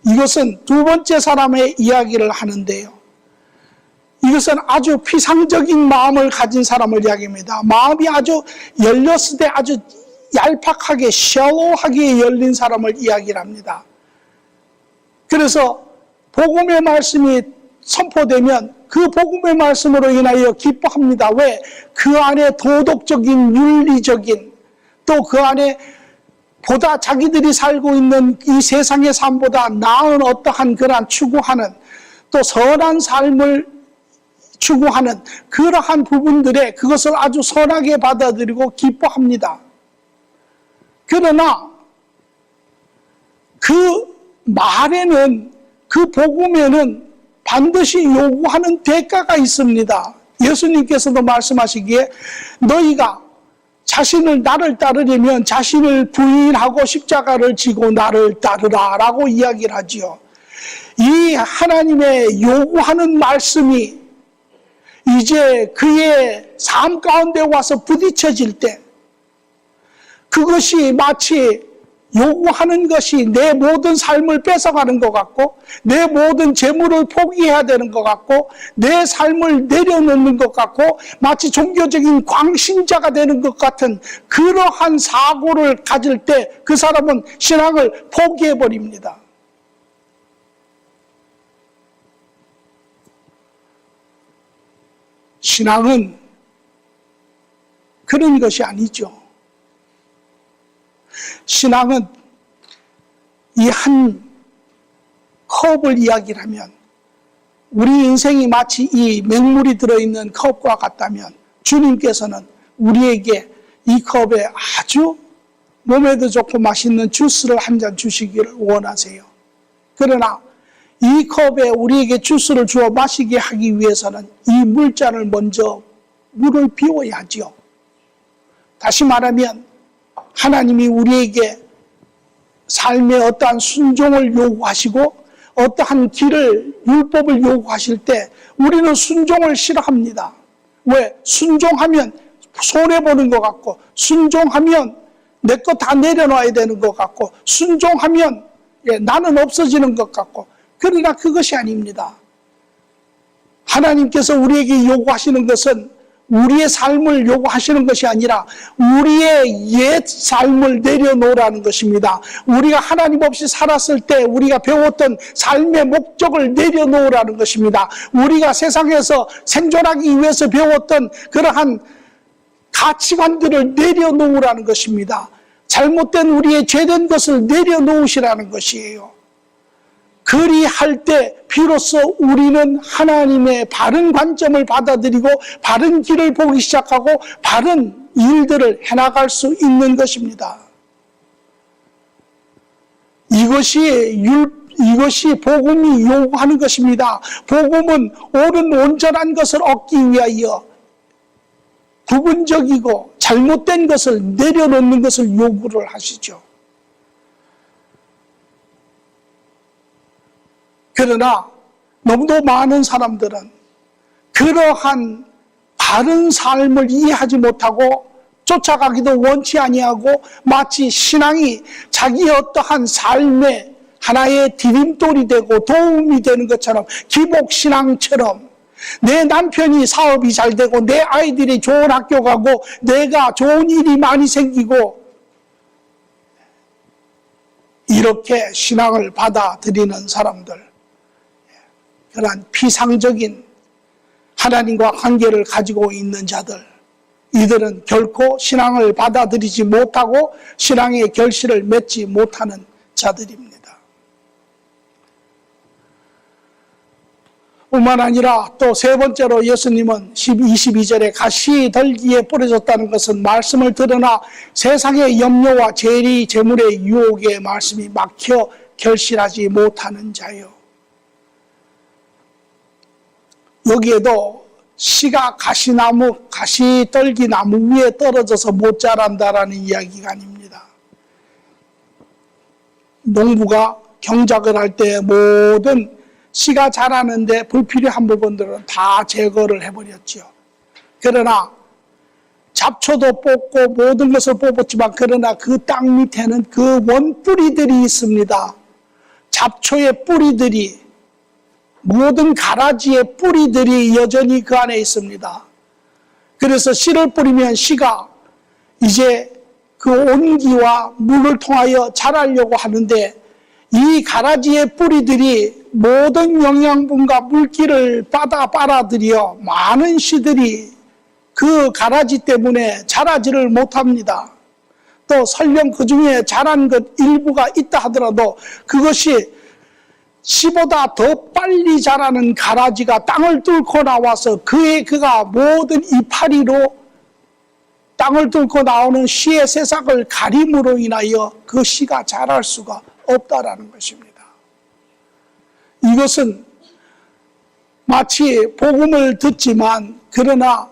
이것은 두 번째 사람의 이야기를 하는데요. 이것은 아주 피상적인 마음을 가진 사람을 이야기합니다. 마음이 아주 열렸을 때 아주 얄팍하게 샬로하게 열린 사람을 이야기를 합니다. 그래서 복음의 말씀이 선포되면 그 복음의 말씀으로 인하여 기뻐합니다. 왜? 그 안에 도덕적인 윤리적인 또 그 안에 보다 자기들이 살고 있는 이 세상의 삶보다 나은 어떠한 그러한 추구하는 또 선한 삶을 추구하는 그러한 부분들에 그것을 아주 선하게 받아들이고 기뻐합니다. 그러나 그 말에는 그 복음에는 반드시 요구하는 대가가 있습니다. 예수님께서도 말씀하시기에 너희가 나를 따르려면 자신을 부인하고 십자가를 지고 나를 따르라 라고 이야기를 하지요. 이 하나님의 요구하는 말씀이 이제 그의 삶 가운데 와서 부딪혀질 때 그것이 마치 요구하는 것이 내 모든 삶을 뺏어가는 것 같고 내 모든 재물을 포기해야 되는 것 같고 내 삶을 내려놓는 것 같고 마치 종교적인 광신자가 되는 것 같은 그러한 사고를 가질 때 그 사람은 신앙을 포기해버립니다. 신앙은 그런 것이 아니죠. 신앙은 이 한 컵을 이야기를 하면 우리 인생이 마치 이 맹물이 들어있는 컵과 같다면 주님께서는 우리에게 이 컵에 아주 몸에도 좋고 맛있는 주스를 한 잔 주시기를 원하세요. 그러나 이 컵에 우리에게 주스를 주어 마시게 하기 위해서는 이 물잔을 먼저 물을 비워야 하지요. 다시 말하면 하나님이 우리에게 삶의 어떠한 순종을 요구하시고 어떠한 길을 율법을 요구하실 때 우리는 순종을 싫어합니다. 왜? 순종하면 손해보는 것 같고 순종하면 내 거 다 내려놔야 되는 것 같고 순종하면 나는 없어지는 것 같고 그러나 그것이 아닙니다. 하나님께서 우리에게 요구하시는 것은 우리의 삶을 요구하시는 것이 아니라 우리의 옛 삶을 내려놓으라는 것입니다. 우리가 하나님 없이 살았을 때 우리가 배웠던 삶의 목적을 내려놓으라는 것입니다. 우리가 세상에서 생존하기 위해서 배웠던 그러한 가치관들을 내려놓으라는 것입니다. 잘못된 우리의 죄된 것을 내려놓으시라는 것이에요. 그리할 때 비로소 우리는 하나님의 바른 관점을 받아들이고 바른 길을 보기 시작하고 바른 일들을 해나갈 수 있는 것입니다. 이것이 복음이 요구하는 것입니다. 복음은 옳은 온전한 것을 얻기 위하여 부분적이고 잘못된 것을 내려놓는 것을 요구를 하시죠. 그러나 너무도 많은 사람들은 그러한 바른 삶을 이해하지 못하고 쫓아가기도 원치 아니하고 마치 신앙이 자기의 어떠한 삶의 하나의 디딤돌이 되고 도움이 되는 것처럼 기복신앙처럼 내 남편이 사업이 잘 되고 내 아이들이 좋은 학교 가고 내가 좋은 일이 많이 생기고 이렇게 신앙을 받아들이는 사람들, 그러한 피상적인 하나님과 관계를 가지고 있는 자들, 이들은 결코 신앙을 받아들이지 못하고 신앙의 결실을 맺지 못하는 자들입니다. 뿐만 아니라 또 세 번째로 예수님은 22절에 가시떨기에 뿌려졌다는 것은 말씀을 들으나 세상의 염려와 재리, 재물의 유혹에 말씀이 막혀 결실하지 못하는 자요. 여기에도 씨가 가시떨기 나무 위에 떨어져서 못 자란다라는 이야기가 아닙니다. 농부가 경작을 할 때 모든 씨가 자라는데 불필요한 부분들은 다 제거를 해버렸죠. 그러나 잡초도 뽑고 모든 것을 뽑았지만 그러나 그 땅 밑에는 그 원뿌리들이 있습니다. 잡초의 뿌리들이, 모든 가라지의 뿌리들이 여전히 그 안에 있습니다. 그래서 씨를 뿌리면 씨가 이제 그 온기와 물을 통하여 자라려고 하는데 이 가라지의 뿌리들이 모든 영양분과 물기를 빨아들여 많은 씨들이 그 가라지 때문에 자라지를 못합니다. 또 설령 그 중에 자란 것 일부가 있다 하더라도 그것이 씨보다 더 빨리 자라는 가라지가 땅을 뚫고 나와서 그가 모든 이파리로 땅을 뚫고 나오는 씨의 새싹을 가림으로 인하여 그 씨가 자랄 수가 없다라는 것입니다. 이것은 마치 복음을 듣지만 그러나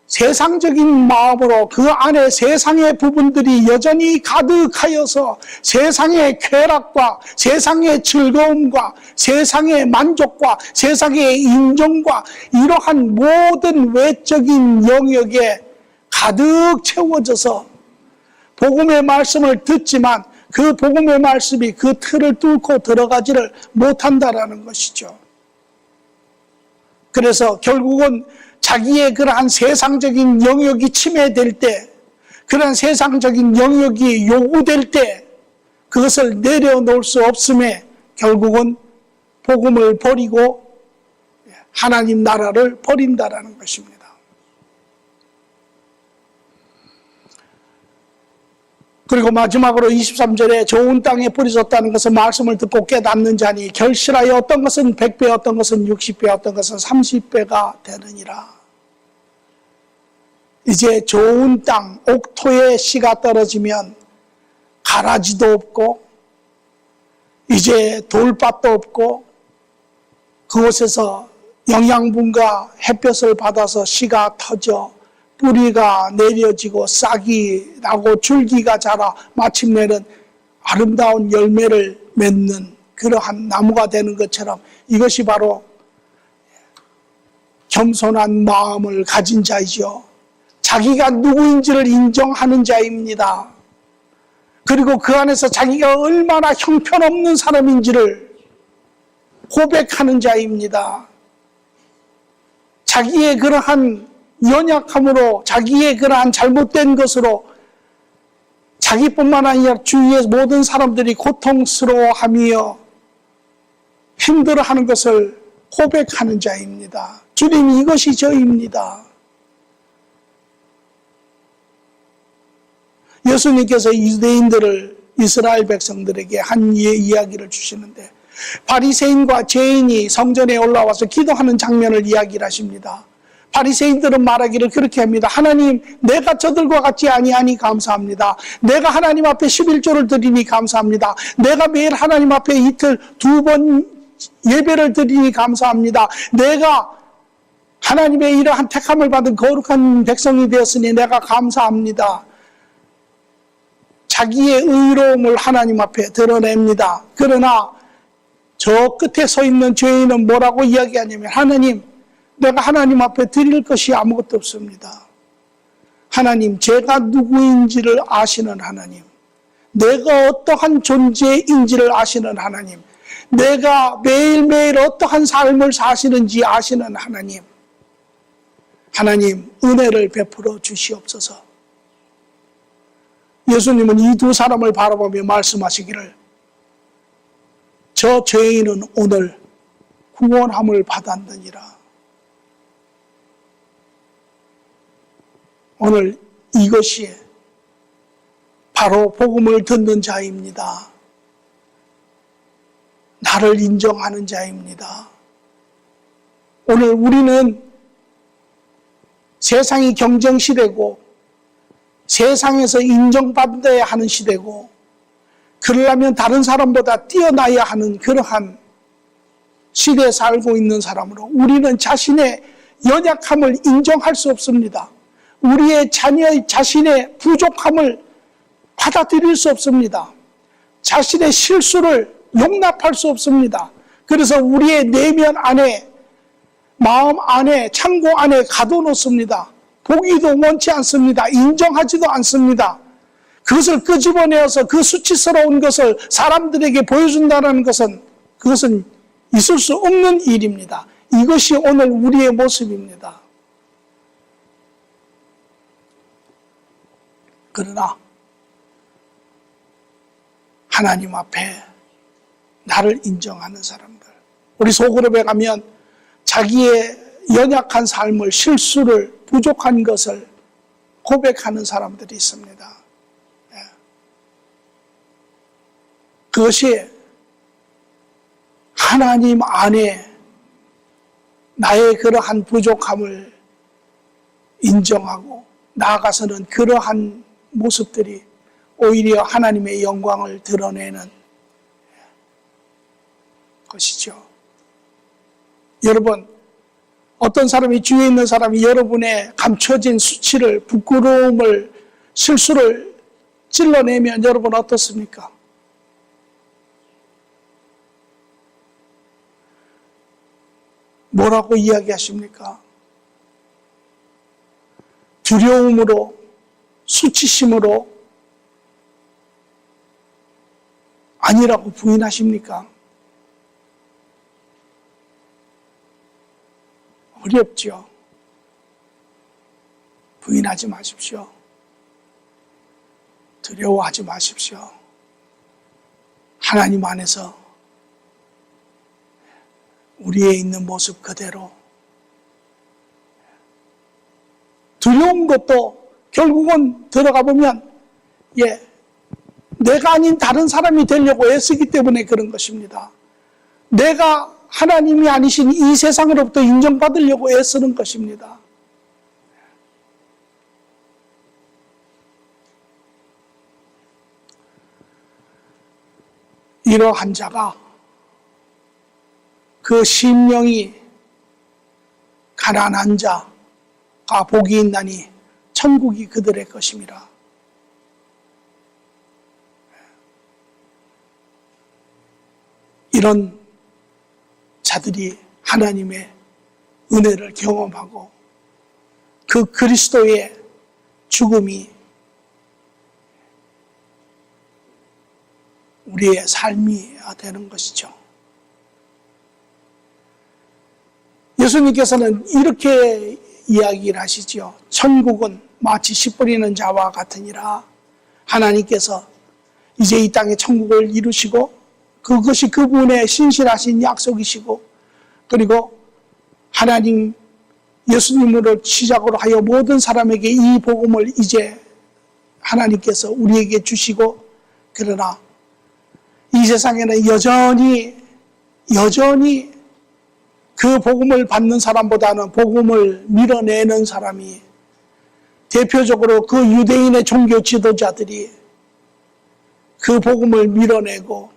세상적인 마음으로 그 안에 세상의 부분들이 여전히 가득하여서 세상의 쾌락과 세상의 즐거움과 세상의 만족과 세상의 인정과 이러한 모든 외적인 영역에 가득 채워져서 복음의 말씀을 듣지만 그 복음의 말씀이 그 틀을 뚫고 들어가지를 못한다라는 것이죠. 그래서 결국은 자기의 그러한 세상적인 영역이 침해될 때, 그러한 세상적인 영역이 요구될 때 그것을 내려놓을 수 없음에 결국은 복음을 버리고 하나님 나라를 버린다라는 것입니다. 그리고 마지막으로 23절에 좋은 땅에 뿌려졌다는 것은 말씀을 듣고 깨닫는 자니 결실하여 어떤 것은 100배, 어떤 것은 60배, 어떤 것은 30배가 되느니라. 이제 좋은 땅, 옥토에 씨가 떨어지면 가라지도 없고 이제 돌밭도 없고 그곳에서 영양분과 햇볕을 받아서 씨가 터져 뿌리가 내려지고 싹이 나고 줄기가 자라 마침내는 아름다운 열매를 맺는 그러한 나무가 되는 것처럼 이것이 바로 겸손한 마음을 가진 자이죠. 자기가 누구인지를 인정하는 자입니다. 그리고 그 안에서 자기가 얼마나 형편없는 사람인지를 고백하는 자입니다. 자기의 그러한 연약함으로, 자기의 그러한 잘못된 것으로 자기뿐만 아니라 주위의 모든 사람들이 고통스러워하며 힘들어하는 것을 고백하는 자입니다. 주님, 이것이 저입니다. 예수님께서 유대인들을, 이스라엘 백성들에게 한 이야기를 주시는데, 바리새인과 죄인이 성전에 올라와서 기도하는 장면을 이야기를 하십니다. 바리새인들은 말하기를 그렇게 합니다. 하나님, 내가 저들과 같지 아니하니 감사합니다. 내가 하나님 앞에 11조를 드리니 감사합니다. 내가 매일 하나님 앞에 이틀 2번 예배를 드리니 감사합니다. 내가 하나님의 이러한 택함을 받은 거룩한 백성이 되었으니 내가 감사합니다. 자기의 의로움을 하나님 앞에 드러냅니다. 그러나 저 끝에 서 있는 죄인은 뭐라고 이야기하냐면, 하나님, 내가 하나님 앞에 드릴 것이 아무것도 없습니다. 하나님, 제가 누구인지를 아시는 하나님, 내가 어떠한 존재인지를 아시는 하나님, 내가 매일매일 어떠한 삶을 사시는지 아시는 하나님, 하나님, 은혜를 베풀어 주시옵소서. 예수님은 이 두 사람을 바라보며 말씀하시기를, 저 죄인은 오늘 구원함을 받았느니라. 오늘 이것이 바로 복음을 듣는 자입니다. 나를 인정하는 자입니다. 오늘 우리는 세상이 경쟁 시대고 세상에서 인정받아야 하는 시대고, 그러려면 다른 사람보다 뛰어나야 하는 그러한 시대에 살고 있는 사람으로 우리는 자신의 연약함을 인정할 수 없습니다. 우리의 자신의 부족함을 받아들일 수 없습니다. 자신의 실수를 용납할 수 없습니다. 그래서 우리의 내면 안에, 마음 안에, 창고 안에 가둬놓습니다. 보기도 원치 않습니다. 인정하지도 않습니다. 그것을 끄집어내어서 그 수치스러운 것을 사람들에게 보여준다는 것은, 그것은 있을 수 없는 일입니다. 이것이 오늘 우리의 모습입니다. 그러나 하나님 앞에 나를 인정하는 사람들, 우리 소그룹에 가면 자기의 연약한 삶을, 실수를, 부족한 것을 고백하는 사람들이 있습니다. 그것이 하나님 안에 나의 그러한 부족함을 인정하고 나아가서는 그러한 모습들이 오히려 하나님의 영광을 드러내는 것이죠. 여러분, 어떤 사람이, 주위에 있는 사람이 여러분의 감춰진 수치를, 부끄러움을, 실수를 찔러내면 여러분 어떻습니까? 뭐라고 이야기하십니까? 두려움으로, 수치심으로 아니라고 부인하십니까? 어렵죠. 부인하지 마십시오. 두려워하지 마십시오. 하나님 안에서 우리의 있는 모습 그대로. 두려운 것도 결국은 들어가 보면 내가 아닌 다른 사람이 되려고 애쓰기 때문에 그런 것입니다. 내가 하나님이 아니신 이 세상으로부터 인정받으려고 애쓰는 것입니다. 이러한 자가, 그 심령이 가난한 자가 복이 있나니 천국이 그들의 것임이라. 이런 자들이 하나님의 은혜를 경험하고 그 그리스도의 죽음이 우리의 삶이 되는 것이죠. 예수님께서는 이렇게 이야기를 하시죠. 천국은 마치 씨 뿌리는 자와 같으니라. 하나님께서 이제 이 땅에 천국을 이루시고 그것이 그분의 신실하신 약속이시고, 그리고 하나님 예수님으로 시작으로 하여 모든 사람에게 이 복음을 이제 하나님께서 우리에게 주시고, 그러나 이 세상에는 여전히 그 복음을 받는 사람보다는 복음을 밀어내는 사람이, 대표적으로 그 유대인의 종교 지도자들이 그 복음을 밀어내고,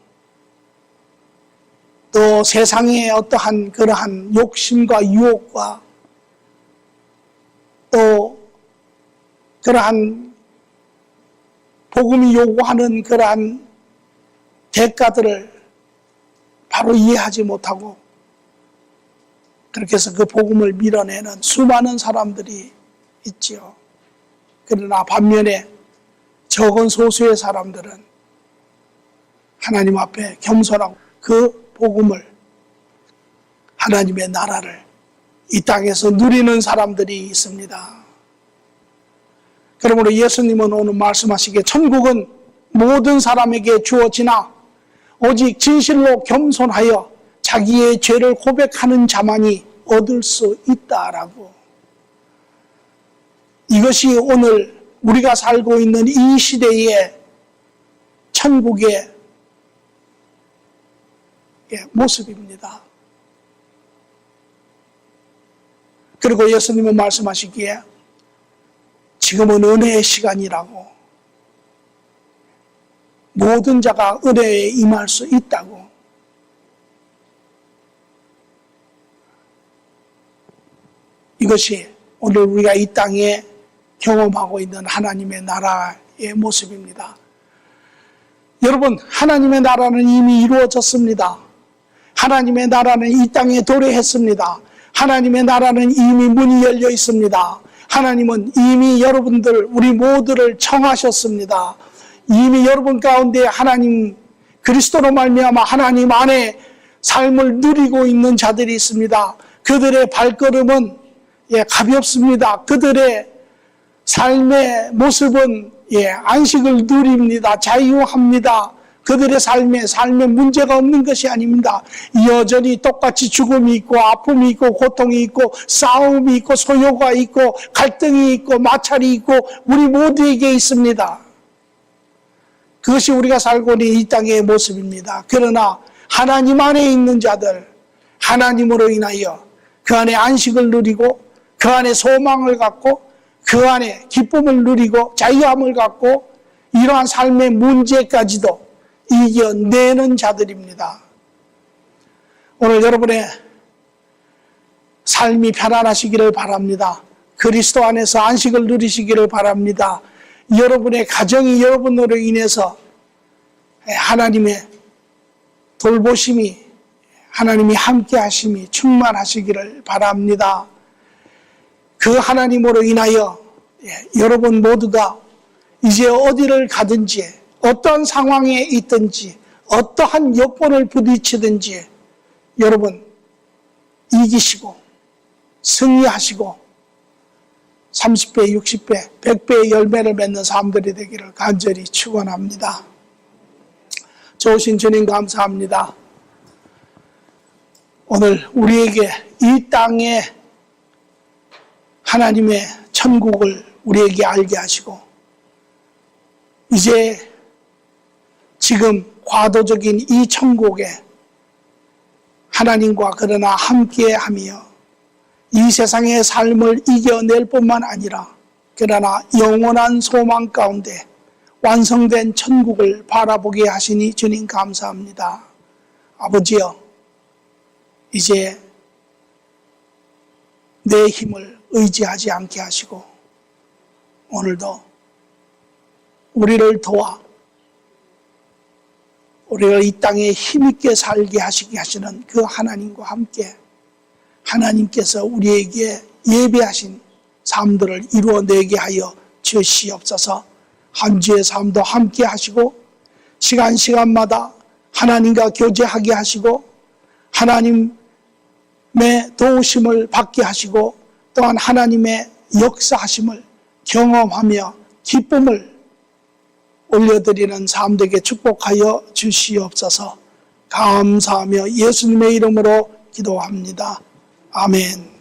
또 세상의 어떠한 그러한 욕심과 유혹과 또 그러한 복음이 요구하는 그러한 대가들을 바로 이해하지 못하고, 그렇게 해서 그 복음을 밀어내는 수많은 사람들이 있지요. 그러나 반면에 적은 소수의 사람들은 하나님 앞에 겸손하고 그 복음을, 하나님의 나라를 이 땅에서 누리는 사람들이 있습니다. 그러므로 예수님은 오늘 말씀하시기에 천국은 모든 사람에게 주어지나 오직 진실로 겸손하여 자기의 죄를 고백하는 자만이 얻을 수 있다라고. 이것이 오늘 우리가 살고 있는 이 시대의 천국의 모습입니다. 그리고 예수님은 말씀하시기에 지금은 은혜의 시간이라고, 모든 자가 은혜에 임할 수 있다고. 이것이 오늘 우리가 이 땅에 경험하고 있는 하나님의 나라의 모습입니다. 여러분, 하나님의 나라는 이미 이루어졌습니다. 하나님의 나라는 이 땅에 도래했습니다. 하나님의 나라는 이미 문이 열려 있습니다. 하나님은 이미 여러분들, 우리 모두를 청하셨습니다. 이미 여러분 가운데 하나님, 그리스도로 말미암아 하나님 안에 삶을 누리고 있는 자들이 있습니다. 그들의 발걸음은 가볍습니다. 그들의 삶의 모습은 안식을 누립니다. 자유합니다. 그들의 삶에 문제가 없는 것이 아닙니다. 여전히 똑같이 죽음이 있고 아픔이 있고 고통이 있고 싸움이 있고 소요가 있고 갈등이 있고 마찰이 있고 우리 모두에게 있습니다. 그것이 우리가 살고 있는 이 땅의 모습입니다. 그러나 하나님 안에 있는 자들, 하나님으로 인하여 그 안에 안식을 누리고 그 안에 소망을 갖고 그 안에 기쁨을 누리고 자유함을 갖고 이러한 삶의 문제까지도 이겨내는 자들입니다. 오늘 여러분의 삶이 편안하시기를 바랍니다. 그리스도 안에서 안식을 누리시기를 바랍니다. 여러분의 가정이 여러분으로 인해서 하나님의 돌보심이, 하나님이 함께 하심이 충만하시기를 바랍니다. 그 하나님으로 인하여 여러분 모두가 이제 어디를 가든지 어떤 상황에 있든지 어떠한 여건을 부딪히든지 여러분 이기시고 승리하시고 30배, 60배, 100배의 열매를 맺는 사람들이 되기를 간절히 축원합니다. 좋으신 주님 감사합니다. 오늘 우리에게 이 땅에 하나님의 천국을 우리에게 알게 하시고 이제 지금 과도적인 이 천국에 하나님과 그러나 함께하며 이 세상의 삶을 이겨낼 뿐만 아니라 그러나 영원한 소망 가운데 완성된 천국을 바라보게 하시니 주님 감사합니다. 아버지여, 이제 내 힘을 의지하지 않게 하시고 오늘도 우리를 도와 우리를 이 땅에 힘있게 살게 하시게 하시는 그 하나님과 함께 하나님께서 우리에게 예배하신 삶들을 이루어내게 하여 주시옵소서. 한 주의 삶도 함께 하시고 시간마다 하나님과 교제하게 하시고 하나님의 도우심을 받게 하시고 또한 하나님의 역사하심을 경험하며 기쁨을 올려드리는 삶 되게 축복하여 주시옵소서. 감사하며 예수님의 이름으로 기도합니다. 아멘.